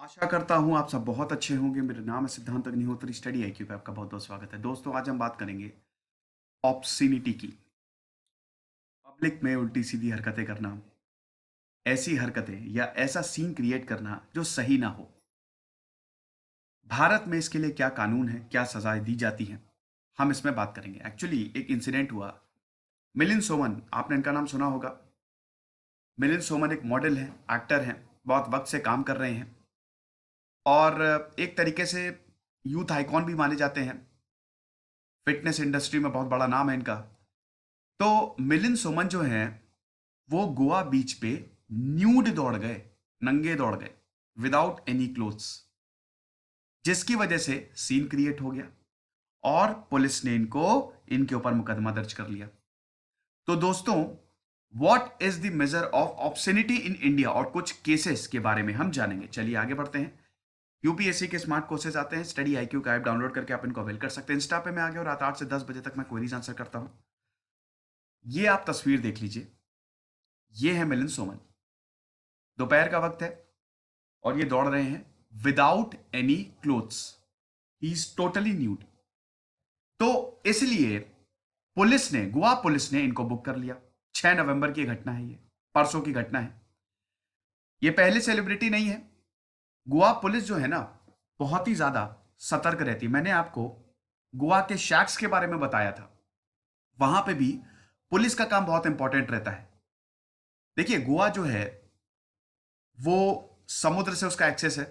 आशा करता हूँ आप सब बहुत अच्छे होंगे। मेरा नाम है सिद्धांत अग्निहोत्री। स्टडी आईक्यू पे आपका बहुत बहुत स्वागत है। दोस्तों, आज हम बात करेंगे ऑब्ससीनिटी की। पब्लिक में उल्टी सीधी हरकतें करना, ऐसी हरकतें या ऐसा सीन क्रिएट करना जो सही ना हो। भारत में इसके लिए क्या कानून है, क्या सजाएं दी जाती हैं, हम इसमें बात करेंगे। एक्चुअली एक इंसिडेंट हुआ। मिलिंद सोमन, आपने इनका नाम सुना होगा। मिलिंद सोमन एक मॉडल है, एक्टर हैं, बहुत वक्त से काम कर रहे हैं और एक तरीके से यूथ आइकॉन भी माने जाते हैं। फिटनेस इंडस्ट्री में बहुत बड़ा नाम है इनका। तो मिलिंद सोमन जो हैं, वो गोवा बीच पे न्यूड दौड़ गए, नंगे दौड़ गए, विदाउट एनी क्लोथ्स, जिसकी वजह से सीन क्रिएट हो गया और पुलिस ने इनके ऊपर मुकदमा दर्ज कर लिया। तो दोस्तों, what is the measure of obscenity in India और कुछ केसेस के बारे में हम जानेंगे। चलिए आगे बढ़ते हैं। यूपीएससी के स्मार्ट कोर्सेज आते हैं, स्टडी आईक्यू का ऐप डाउनलोड करके आप इनको अवेल कर सकते हैं। इंस्टा पे मैं आ गया और रात 8 से 10 बजे तक मैं क्वेरीज आंसर करता हूं। ये आप तस्वीर देख लीजिए, ये है मिलिंद सोमन। दोपहर का वक्त है और ये दौड़ रहे हैं without any clothes. He is totally nude. तो इसलिए गोवा पुलिस ने इनको बुक कर लिया। 6 नवंबर की घटना है, ये परसों की घटना है। ये पहले सेलिब्रिटी नहीं है। गोवा पुलिस जो है ना, बहुत ही ज्यादा सतर्क रहती है। मैंने आपको गोवा के शैक्स के बारे में बताया था। वहां पे भी पुलिस का काम बहुत इंपॉर्टेंट रहता है। देखिए, गोवा जो है वो समुद्र से उसका एक्सेस है,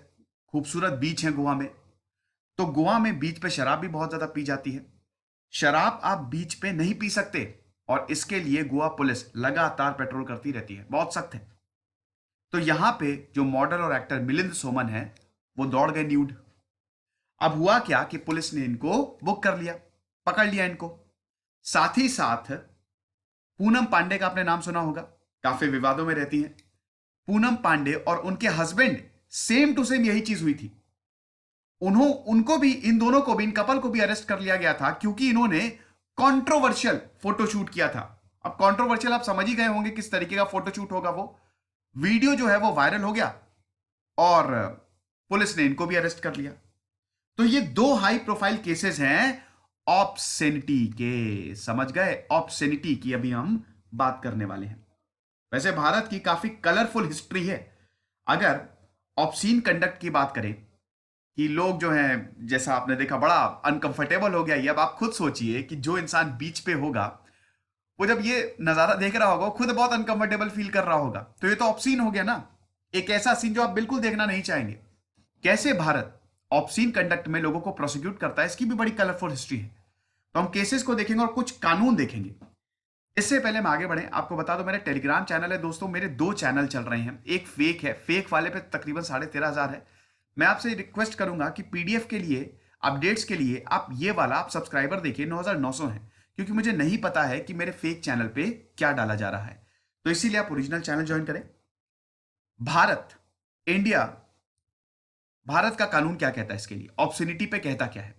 खूबसूरत बीच है गोवा में। तो गोवा में बीच पे शराब भी बहुत ज्यादा पी जाती है। शराब आप बीच पे नहीं पी सकते और इसके लिए गोवा पुलिस लगातार पेट्रोल करती रहती है, बहुत सख्त है। तो यहां पे जो मॉडल और एक्टर मिलिंद सोमन है, वो दौड़ गए न्यूड। अब हुआ क्या कि पुलिस ने इनको बुक कर लिया, पकड़ लिया इनको। साथ ही साथ पूनम पांडे का आपने नाम सुना होगा, काफी विवादों में रहती हैं। पूनम पांडे और उनके हस्बैंड, सेम टू सेम यही चीज हुई थी। उनको भी, इन दोनों को भी, इन कपल को भी अरेस्ट कर लिया गया था क्योंकि इन्होंने कंट्रोवर्शियल फोटोशूट किया था। अब कंट्रोवर्शियल आप समझ ही गए होंगे किस तरीके का फोटोशूट होगा। वो वीडियो जो है वो वायरल हो गया और पुलिस ने इनको भी अरेस्ट कर लिया। तो ये दो हाई प्रोफाइल केसेस हैं ऑब्ससेनिटी के, समझ गए? ऑब्ससेनिटी की अभी हम बात करने वाले हैं। वैसे भारत की काफी कलरफुल हिस्ट्री है। अगर ऑब्सीन कंडक्ट की बात करें कि लोग जो हैं, जैसा आपने देखा, बड़ा अनकंफर्टेबल हो गया ये। अब आप खुद सोचिए कि जो इंसान बीच पे होगा, वो जब ये नजारा देख रहा होगा, वो खुद बहुत अनकंफर्टेबल फील कर रहा होगा। तो ये तो ऑब्सीन हो गया ना, एक ऐसा सीन जो आप बिल्कुल देखना नहीं चाहेंगे। कैसे भारत ऑब्सीन कंडक्ट में लोगों को प्रोसिक्यूट करता है, इसकी भी बड़ी कलरफुल हिस्ट्री है। तो हम केसेस को देखेंगे और कुछ कानून देखेंगे। इससे पहले हम आगे बढ़े, आपको बता दो, मेरा टेलीग्राम चैनल है दोस्तों। मेरे दो चैनल चल रहे हैं। एक फेक है, फेक वाले पे तकरीबन 13,500 है। मैं आपसे रिक्वेस्ट करूंगा कि पीडीएफ के लिए, अपडेट्स के लिए आप ये वाला आप सब्सक्राइबर देखिए, 9,900 है। क्योंकि मुझे नहीं पता है कि मेरे फेक चैनल पे क्या डाला जा रहा है, तो इसीलिए आप ओरिजिनल चैनल ज्वाइन करें। भारत, इंडिया, भारत का कानून क्या कहता है इसके लिए, ऑब्ससिनिटी पे कहता क्या है?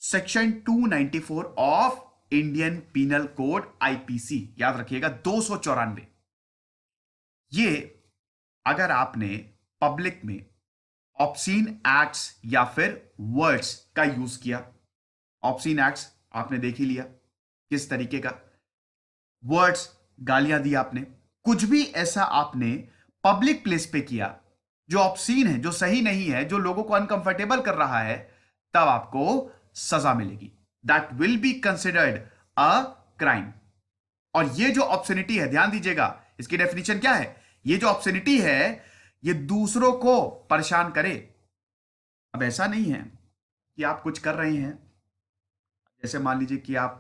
Section 294 of Indian penal code, IPC, याद रखिएगा, 294। ये अगर आपने पब्लिक में ऑब्सीन एक्ट्स या फिर वर्ड्स का यूज किया, ऑब्सीन एक्ट्स आपने देख ही लिया किस तरीके का, वर्ड्स, गालियां दी आपने, कुछ भी ऐसा आपने पब्लिक प्लेस पे किया जो ऑब्सीन है, जो सही नहीं है, जो लोगों को अनकंफर्टेबल कर रहा है, तब आपको सजा मिलेगी। That will be considered a crime. और ये जो ऑब्ससेनिटी है, ध्यान दीजिएगा, इसकी डेफिनेशन क्या है? ये जो ऑब्ससेनिटी है, ये दूसरों को परेशान करे। अब ऐसा नहीं है कि आप कुछ कर रहे हैं, जैसे मान लीजिए कि आप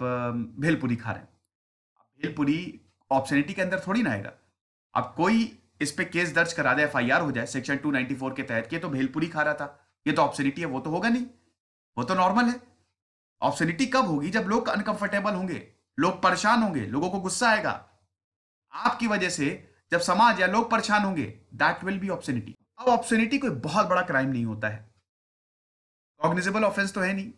भेलपुरी खा रहे हैं। भेलपुरी ऑब्ससेनिटी के अंदर थोड़ी ना आएगा। अब कोई इस पे केस दर्ज करा दे, एफआईआर हो जाए सेक्शन 294 के तहत कि ये तो भेलपुरी खा रहा था, ये तो ऑब्ससेनिटी है, वो तो होगा नहीं, वो तो नॉर्मल है। ऑब्ससेनिटी कब होगी? जब लोग अनकंफर्टेबल होंगे, लोग परेशान होंगे, लोगों को गुस्सा आएगा आपकी वजह से। जब समाज या लोग परेशान होंगे, दैट विल बी ऑब्ससेनिटी। अब ऑब्ससेनिटी कोई बहुत बड़ा क्राइम नहीं होता है, कॉग्निजेबल ऑफेंस तो है नहीं।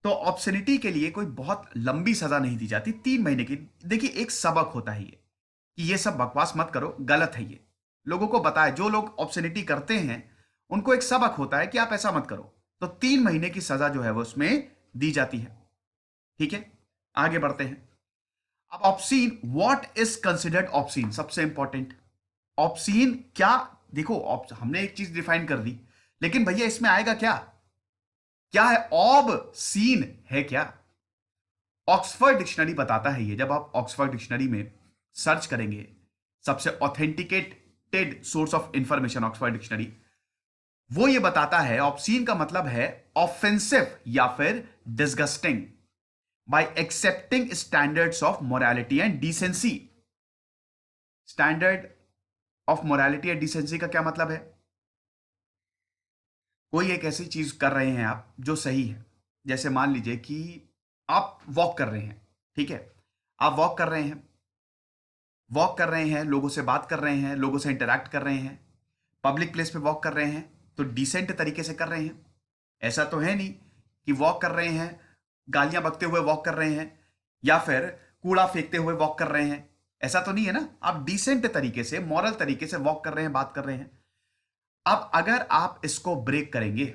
तो ऑब्ससेनिटी के लिए कोई बहुत लंबी सजा नहीं दी जाती, 3 महीने की। देखिए, एक सबक होता है ये, कि ये सब बकवास मत करो, गलत है ये। लोगों को बताए, जो लोग ऑब्ससेनिटी करते हैं उनको एक सबक होता है कि आप ऐसा मत करो, तो 3 महीने की सजा जो है वो उसमें दी जाती है। ठीक है, आगे बढ़ते हैं। अब obscene, what is considered obscene, सबसे इंपॉर्टेंट। ऑब्सीन क्या, देखो हमने एक चीज डिफाइन कर दी, लेकिन भैया इसमें आएगा क्या, क्या है ऑब सीन है क्या? ऑक्सफर्ड डिक्शनरी बताता है ये, जब आप ऑक्सफर्ड डिक्शनरी में सर्च करेंगे, सबसे authenticated source of information Oxford dictionary, वो ये बताता है ऑब्सीन का मतलब है ऑफेंसिव या फिर disgusting bye accepting standards of morality and decency. Standard of morality and decency का क्या मतलब है? कोई एक ऐसी चीज कर रहे हैं आप जो सही है, जैसे मान लीजिए कि आप वॉक कर रहे हैं, ठीक है, आप वॉक कर रहे हैं, लोगों से बात कर रहे हैं, लोगों से इंटरैक्ट कर रहे हैं, पब्लिक प्लेस पे वॉक कर रहे हैं, तो डिसेंट तरीके से कर रहे हैं। ऐसा तो है नहीं कि वॉक कर रहे हैं, गालियां बकते हुए वॉक कर रहे हैं, या फिर कूड़ा फेंकते हुए वॉक कर रहे हैं। ऐसा तो नहीं है ना, आप डिसेंट तरीके से, मॉरल तरीके से वॉक कर रहे हैं, बात कर रहे हैं। अब अगर आप इसको ब्रेक करेंगे,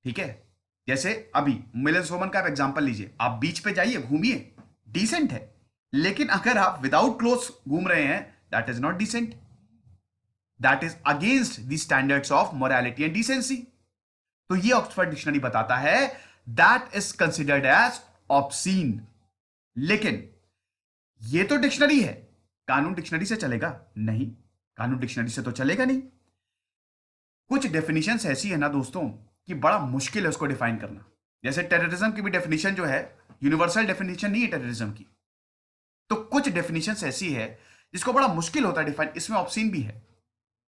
ठीक है, जैसे अभी मिलन सोमन का आप एग्जांपल लीजिए, आप बीच पे जाइए, घूमिए, डिसेंट है, लेकिन अगर आप विदाउट क्लोथ्स घूम रहे हैं, that is not decent, that is against the standards of morality and decency. तो ये ऑक्सफर्ड डिक्शनरी बताता है that is considered as obscene. लेकिन ये तो डिक्शनरी है, कानून डिक्शनरी से चलेगा नहीं, कानून डिक्शनरी से तो चलेगा नहीं। कुछ डेफिनेशंस ऐसी है ना दोस्तों कि बड़ा मुश्किल है उसको डिफाइन करना। जैसे टेररिज्म की भी डेफिनेशन जो है, यूनिवर्सल डेफिनेशन नहीं है टेररिज्म की, तो कुछ डेफिनेशंस ऐसी है जिसको बड़ा मुश्किल होता है डिफाइन, इसमें ऑप्शन भी है।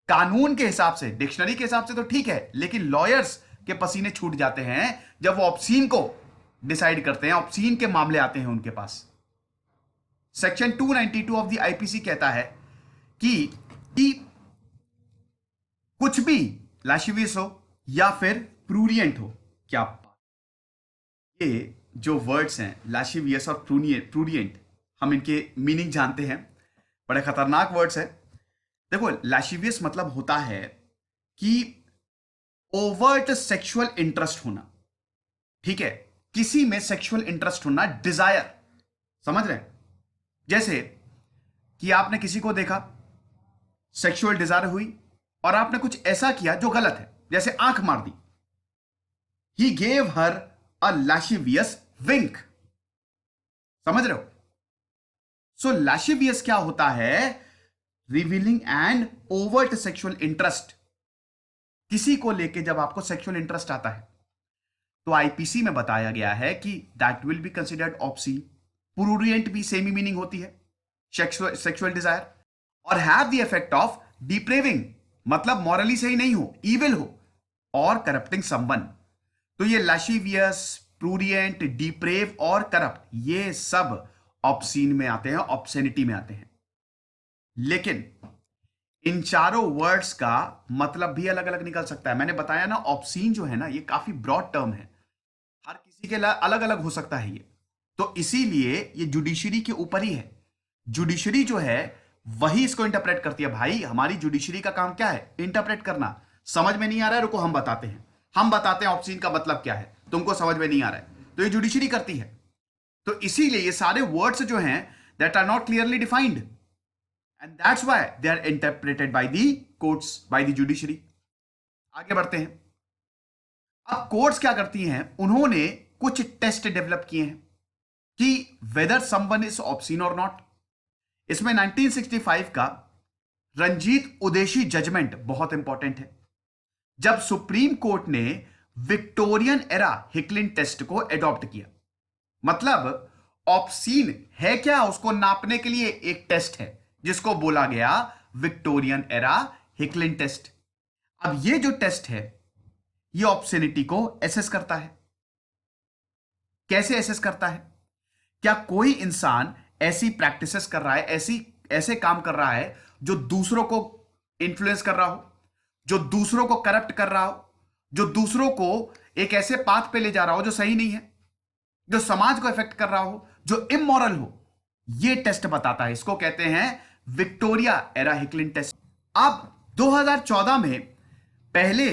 कानून के हिसाब से, डिक्शनरी के हिसाब से तो ठीक है, लेकिन लॉयर्स के पसीने छूट जाते हैं जब वो ऑप्शन को डिसाइड करते हैं, ऑप्शन के मामले आते हैं उनके पास। सेक्शन 292 ऑफ द आईपीसी कहता है कि कुछ भी लाशिवियस हो या फिर प्रूरियंट हो, क्या ये जो वर्ड्स हैं लाशिवियस और प्रूरियंट, हम इनके मीनिंग जानते हैं, बड़े खतरनाक वर्ड्स हैं। देखो, लाशिवियस मतलब होता है कि ओवर्ट सेक्सुअल इंटरेस्ट होना, ठीक है, किसी में सेक्सुअल इंटरेस्ट होना, डिजायर, समझ रहे हैं? जैसे कि आपने किसी को देखा, सेक्सुअल डिजायर हुई, और आपने कुछ ऐसा किया जो गलत है, जैसे आंख मार दी, ही गेव हर अ लाशिवियस विंक, समझ रहे हो? सो लाशिवियस क्या होता है? Revealing and overt sexual interest, किसी को लेके जब आपको सेक्सुअल इंटरेस्ट आता है, तो आईपीसी में बताया गया है कि that will be considered obscene. Prurient भी सेम ही मीनिंग होती है, सेक्सुअल डिजायर, और have the effect of depraving, मतलब मॉरली सही नहीं हो, इविल हो, और करप्टिंग समवन। तो ये लाशिवियस, प्रूरियंट, डिप्रेव और करप्ट, ये सब ऑब्सीन में आते हैं, ऑब्सेनिटी में आते हैं। लेकिन इन चारों वर्ड्स का मतलब भी अलग अलग निकल सकता है। मैंने बताया ना, ऑब्सीन जो है ना, ये काफी ब्रॉड टर्म है, हर किसी के लिए अलग अलग हो सकता है ये, तो इसीलिए ये जुडिशरी के ऊपर ही है। जुडिशरी जो है वही इसको इंटरप्रेट करती है। भाई, हमारी जुडिशरी का काम क्या है? इंटरप्रेट करना। समझ में नहीं आ रहा है, रुको हम बताते हैं ऑब्सीन का मतलब क्या है, तुमको समझ में नहीं आ रहा है, तो ये जुडिशरी करती है। तो इसीलिए ये सारे वर्ड्स जो हैं, that are not clearly defined, and that's why they are interpreted by the courts, by the judiciary. आगे बढ़ते हैं। अब कोर्ट्स क्या करती हैं? उन्होंने कुछ टेस्ट डेवलप किए हैं कि वेदर समवन इज ऑब्सीन और नॉट। इसमें 1965 का रंजीत उदेशी जजमेंट बहुत इंपॉर्टेंट है, जब सुप्रीम कोर्ट ने विक्टोरियन एरा हिकलिन टेस्ट को एडॉप्ट किया। मतलब ऑब्सीन है क्या, उसको नापने के लिए एक टेस्ट है जिसको बोला गया विक्टोरियन एरा हिकलिन टेस्ट। अब ये जो टेस्ट है, ये ऑब्सेनिटी को एसेस करता है। कैसे एसेस करता है? क्या कोई इंसान ऐसी प्रैक्टिसेस कर रहा है, ऐसे काम कर रहा है जो दूसरों को इन्फ्लुएंस कर रहा हो, जो दूसरों को करप्ट कर रहा हो, जो दूसरों को एक ऐसे पाथ पे ले जा रहा हो जो सही नहीं है, जो समाज को इफेक्ट कर रहा हो, जो इमोरल हो। ये टेस्ट बताता है, इसको कहते हैं विक्टोरिया एरा हिकलिन टेस्ट। अब 2014 में पहले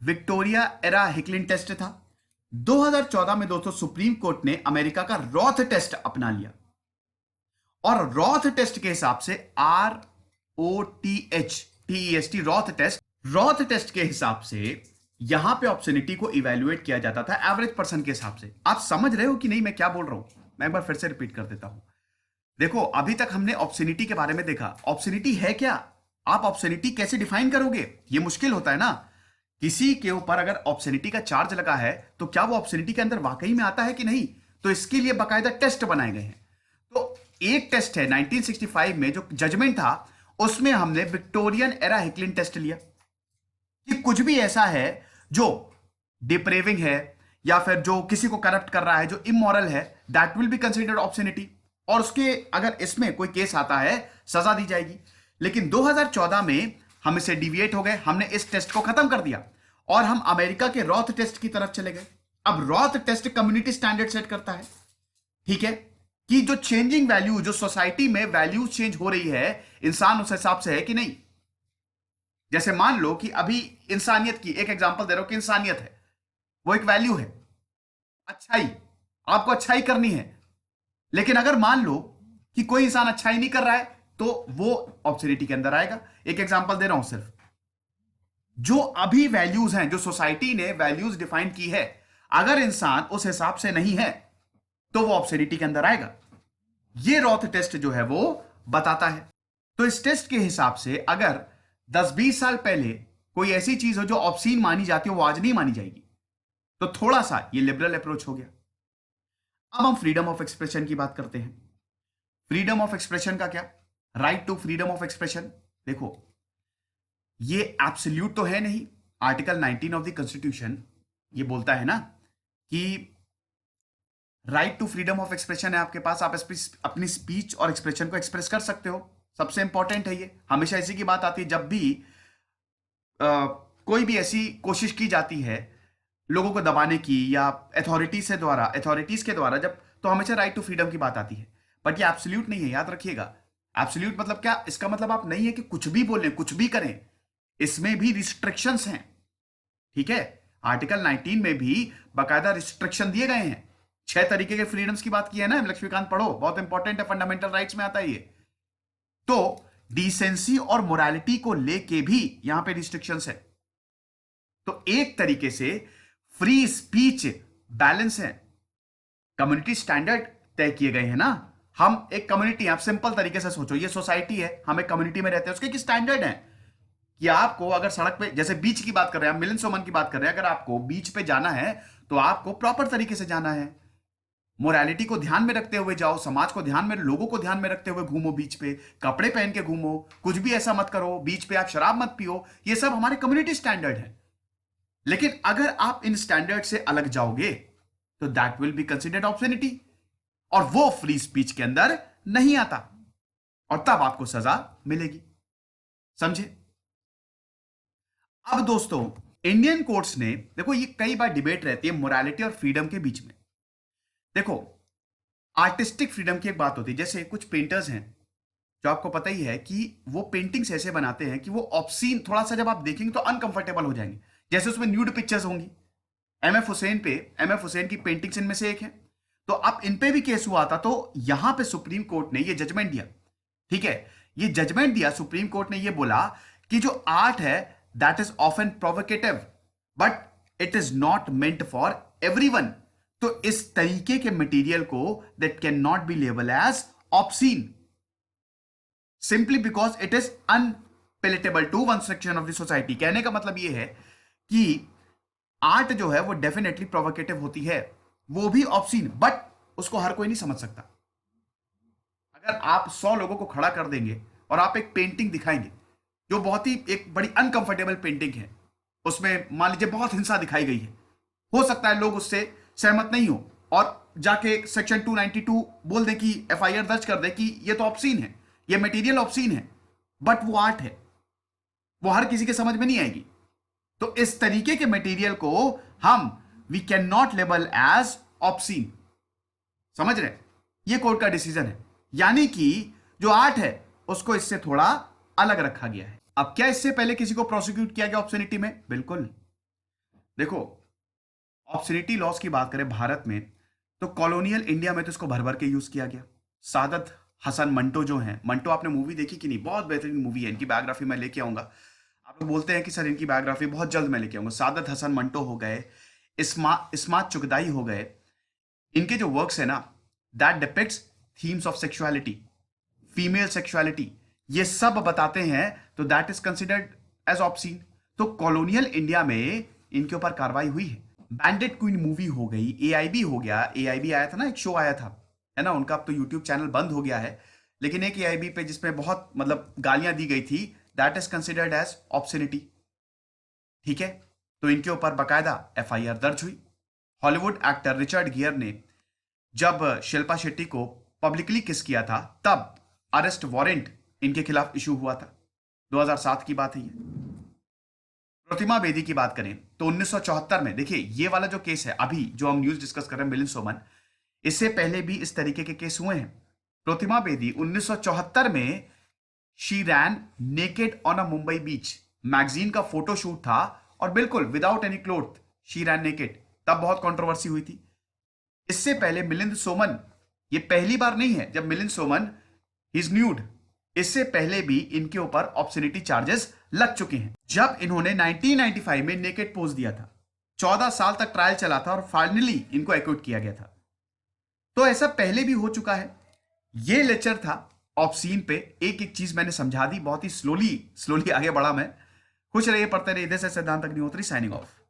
विक्टोरिया एरा हिकलिन टेस्ट था। 2014 में दोस्तों सुप्रीम कोर्ट ने अमेरिका का रॉथ टेस्ट अपना लिया, और रॉथ टेस्ट के हिसाब से ROTH रॉथ टेस्ट के हिसाब से यहां पे ऑब्सोनिटी को इवैल्यूएट किया जाता था एवरेज पर्सन के हिसाब से। आप समझ रहे हो कि नहीं मैं क्या बोल रहा हूं? मैं एक बार फिर से रिपीट कर देता हूं। देखो, अभी तक हमने ऑब्सोनिटी के बारे में देखा। ऑब्सोनिटी है क्या? आप ऑब्सोनिटी कैसे डिफाइन करोगे? ये मुश्किल होता है ना। किसी के ऊपर अगर ऑब्सोनिटी का चार्ज लगा है तो क्या वो ऑब्सोनिटी के अंदर वाकई में आता है कि नहीं? तो इसके लिए बाकायदा टेस्ट बनाए गए हैं। तो एक टेस्ट है 1965 में जो जजमेंट था, उसमें हमने विक्टोरियन एरा हिकलिन टेस्ट लिया कि कुछ भी ऐसा है जो डिप्रेविंग है या फिर जो किसी को करप्ट कर रहा है, जो इमोरल है, दैट विल बी कंसिडर्ड ऑब्सोनिटी, और उसके अगर इसमें कोई केस आता है सजा दी जाएगी। लेकिन 2014 में हम इसे डिविएट हो गए, हमने इस टेस्ट को खत्म कर दिया और हम अमेरिका के रॉथ टेस्ट की तरफ चले गए। अब रॉथ टेस्ट कम्युनिटी स्टैंडर्ड सेट करता है, ठीक है, कि जो चेंजिंग वैल्यू, जो सोसाइटी में वैल्यू चेंज हो रही है, इंसान उस हिसाब से है कि नहीं। जैसे मान लो कि अभी इंसानियत की एक एग्जांपल दे रहा हूं कि इंसानियत है, वो एक वैल्यू है। अच्छाई, आपको अच्छाई करनी है, लेकिन अगर मान लो कि कोई इंसान अच्छाई नहीं कर रहा है तो वो ऑब्सोनिटी के अंदर आएगा। एक एग्जांपल दे रहा हूं सिर्फ। जो अभी वैल्यूज हैं, जो सोसाइटी ने वैल्यूज डिफाइन की है, अगर इंसान उस हिसाब से नहीं है तो वो ऑब्सोनिटी के अंदर आएगा। ये रॉथ टेस्ट जो है वो बताता है। तो इस टेस्ट के हिसाब से अगर 10-20 साल पहले कोई ऐसी चीज हो जो ऑब्सीन मानी जाती है, वो आज नहीं मानी जाएगी, तो थोड़ा सा ये लिबरल अप्रोच हो गया। अब हम फ्रीडम ऑफ एक्सप्रेशन की बात करते हैं। फ्रीडम ऑफ एक्सप्रेशन का क्या? Right to freedom of expression. देखो, ये एब्सोल्यूट तो है नहीं। आर्टिकल 19 ऑफ द कॉन्स्टिट्यूशन ये बोलता है ना कि right to freedom of expression है आपके पास, आप अपनी स्पीच और एक्सप्रेशन को एक्सप्रेस कर सकते हो। सबसे इंपॉर्टेंट है ये। हमेशा इसी की बात आती है जब भी कोई भी ऐसी कोशिश की जाती है लोगों को दबाने की या अथॉरिटीज के द्वारा, जब तो हमेशा राइट टू फ्रीडम की बात आती है। बट ये एब्सोल्यूट नहीं है, याद रखिएगा। एब्सोल्यूट मतलब क्या? इसका मतलब आप नहीं है कि कुछ भी बोलें, कुछ भी करें। इसमें भी रिस्ट्रिक्शंस हैं, ठीक है। आर्टिकल 19 में भी बाकायदा रिस्ट्रिक्शन दिए गए हैं। 6 तरीके के फ्रीडम्स की बात की है ना लक्ष्मीकांत, पढ़ो, बहुत इंपॉर्टेंट है, फंडामेंटल राइट्स में आता है ये। तो डिसेंसी और मोरालिटी को लेके भी यहां पे रिस्ट्रिक्शंस है। तो एक तरीके से फ्री स्पीच बैलेंस है। कम्युनिटी स्टैंडर्ड तय किए गए हैं ना। हम एक कम्युनिटी, आप सिंपल तरीके से सोचो, ये सोसाइटी है, हम एक कम्युनिटी में रहते हैं, उसके स्टैंडर्ड है कि आपको अगर सड़क पे, जैसे बीच की बात कर रहे हैं, मिलन सोमन की बात कर रहे हैं, अगर आपको बीच पे जाना है तो आपको प्रॉपर तरीके से जाना है। मोरालिटी को ध्यान में रखते हुए जाओ, समाज को ध्यान में, लोगों को ध्यान में रखते हुए घूमो, बीच पे कपड़े पहन के घूमो, कुछ भी ऐसा मत करो, बीच पे आप शराब मत पियो। ये सब हमारे कम्युनिटी स्टैंडर्ड है। लेकिन अगर आप इन स्टैंडर्ड से अलग जाओगे तो दैट विल बी कंसिडर्ड ऑब्सोनिटी, और वो फ्री स्पीच के अंदर नहीं आता, और तब आपको सजा मिलेगी। समझे? अब दोस्तों, इंडियन कोर्ट्स ने, देखो ये कई बार डिबेट रहती है मोरालिटी और फ्रीडम के बीच में। देखो, आर्टिस्टिक फ्रीडम की एक बात होती है। जैसे कुछ पेंटर्स हैं जो आपको पता ही है कि वो पेंटिंग्स ऐसे बनाते हैं कि वो ऑब्सीन, थोड़ा सा जब आप देखेंगे तो अनकंफर्टेबल हो जाएंगे। जैसे उसमें न्यूड पिक्चर्स होंगी। एमएफ हुसैन की पेंटिंग्स इनमें से एक है। तो अब इन पे भी केस हुआ था, तो यहां पे सुप्रीम कोर्ट ने ये जजमेंट दिया, ठीक है। ये जजमेंट दिया सुप्रीम कोर्ट ने, ये बोला कि जो आर्ट है that is often provocative but it is not meant for everyone. तो इस तरीके के मटेरियल को that can not be label as obscene simply because it is unpalatable to one section of the society. कहने का मतलब यह है कि आर्ट जो है वो डेफिनेटली प्रोवोकेटिव होती है, वो भी ऑब्सीन, बट उसको हर कोई नहीं समझ सकता। अगर आप 100 लोगों को खड़ा कर देंगे और आप एक पेंटिंग दिखाएंगे जो बहुत ही एक बड़ी अनकंफर्टेबल पेंटिंग है, उसमें मान लीजिए बहुत हिंसा दिखाई गई है, हो सकता है लोग उससे सहमत नहीं हो और जाके सेक्शन 292 बोल दे कि एफआईआर दर्ज कर दे कि ये तो ऑब्सीन है, ये मटेरियल ऑब्सीन है, बट वो आर्ट है, वो हर किसी के समझ में नहीं आएगी। तो इस तरीके के मटेरियल को हम we can not label as obscene. समझ रहे? ये कोर्ट का डिसीजन है, यानी कि जो आर्ट है उसको इससे थोड़ा अलग रखा गया है। अब क्या इससे पहले किसी को प्रोसिक्यूट किया गया ऑब्ससेनिटी में? बिल्कुल। देखो, ऑब्ससेनिटी लॉस की बात करें भारत में, तो कॉलोनियल इंडिया में तो इसको भर भर के यूज किया गया। सादत हसन मंटो जो हैं, मंटो आपने मूवी देखी कि नहीं? बहुत बेहतरीन मूवी है, इनकी बायोग्राफी मैं लेके आऊंगा। आप लोग बोलते हैं कि सर इनकी बायोग्राफी बहुत जल्द मैं लेके आऊंगा। सादत हसन मंटो हो गए, इस्मात चुगदाई हो गए, इनके जो वर्क्स है ना, that depicts themes of sexuality, female sexuality, ये सब बताते हैं, तो that is considered as obscene. तो कॉलोनियल इंडिया में इनके ऊपर कार्रवाई हुई है। बैंडेड क्वीन मूवी हो गई, एआईबी हो गया, एआईबी आया था ना, एक शो आया था, है ना, उनका अब तो यूट्यूब चैनल बंद हो गया है, लेकिन एक एआईबी पे जिसमें बहुत मतलब गालियां दी गई थी, दैट इज कंसिडर्ड एज ऑब्ससिनिटी। ठीक है, तो इनके ऊपर बकायदा एफआईआर दर्ज हुई। हॉलीवुड एक्टर रिचर्ड गियर ने जब शिल्पा शेट्टी को पब्लिकली किस किया था, तब अरेस्ट वारंट इनके खिलाफ इशू हुआ था। 2007 की बात है ये। प्रतिमा बेदी की बात करें तो 1974 में, देखिए ये वाला जो केस है अभी जो हम न्यूज डिस्कस कर रहे हैं, मिलिंद सोमन, इससे पहले भी इस तरीके के केस हुए हैं। प्रतिमा बेदी 1974 में she rain naked on a Mumbai beach, magazine का फोटो शूट था और बिल्कुल without any cloth she rain naked, तब बहुत कंट्रोवर्सी हुई थी। इससे पहले मिलिंद सोमन, ये पहली बार नहीं है जब मिलिंद सोमन इज न्यूड, इससे पहले भी इनके ऊपर ऑब्ससिनिटी चार्जेस लग चुके हैं। जब इन्होंने 1995 में नेकेड पोज दिया था, 14 साल तक ट्रायल चला था और फाइनली इनको एक्विट किया गया था। तो ऐसा पहले भी हो चुका है। ये लेक्चर था ऑब्सीन पे, एक एक चीज मैंने समझा दी, बहुत ही स्लोली आगे बढ़ा मैं। खुश रहिए, पढ़ते रहिए। दिस इज सिद्धांत अग्निहोत्री साइनिंग ऑफ।